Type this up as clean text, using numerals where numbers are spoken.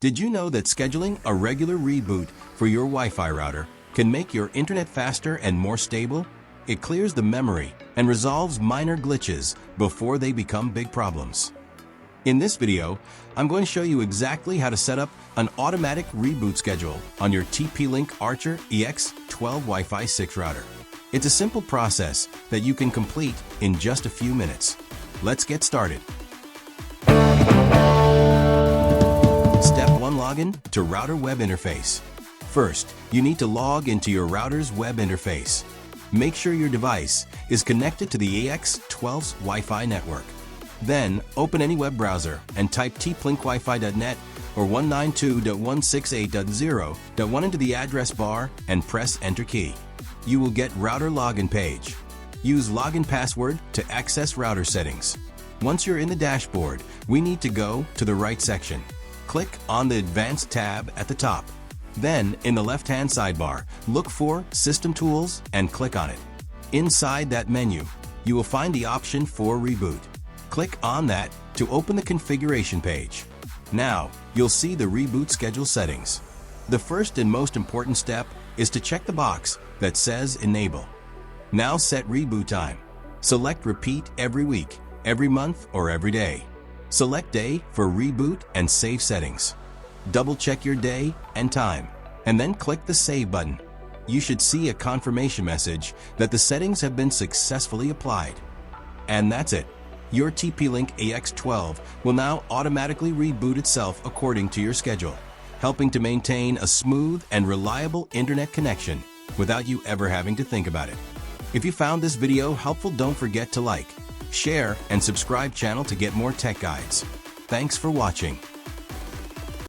Did you know that scheduling a regular reboot for your Wi-Fi router can make your internet faster and more stable? It clears the memory and resolves minor glitches before they become big problems. In this video, I'm going to show you exactly how to set up an automatic reboot schedule on your TP-Link Archer AX12 Wi-Fi 6 router. It's a simple process that you can complete in just a few minutes. Let's get started. Step 1. Login to router web interface. First, you need to log into your router's web interface. Make sure your device is connected to the AX12's Wi-Fi network. Then, open any web browser and type tplinkwifi.net or 192.168.0.1 into the address bar and press Enter key. You will get router login page. Use login password to access router settings. Once you're in the dashboard, we need to go to the right section. Click on the Advanced tab at the top. Then, in the left-hand sidebar, look for System Tools and click on it. Inside that menu, you will find the option for Reboot. Click on that to open the configuration page. Now, you'll see the reboot schedule settings. The first and most important step is to check the box that says Enable. Now set reboot time. Select Repeat every week, every month, or every day. Select Day for reboot and save settings. Double-check your day and time, and then click the Save button. You should see a confirmation message that the settings have been successfully applied. And that's it. Your TP-Link AX12 will now automatically reboot itself according to your schedule, helping to maintain a smooth and reliable internet connection without you ever having to think about it. If you found this video helpful, don't forget to like, share, and subscribe channel to get more tech guides. Thanks for watching.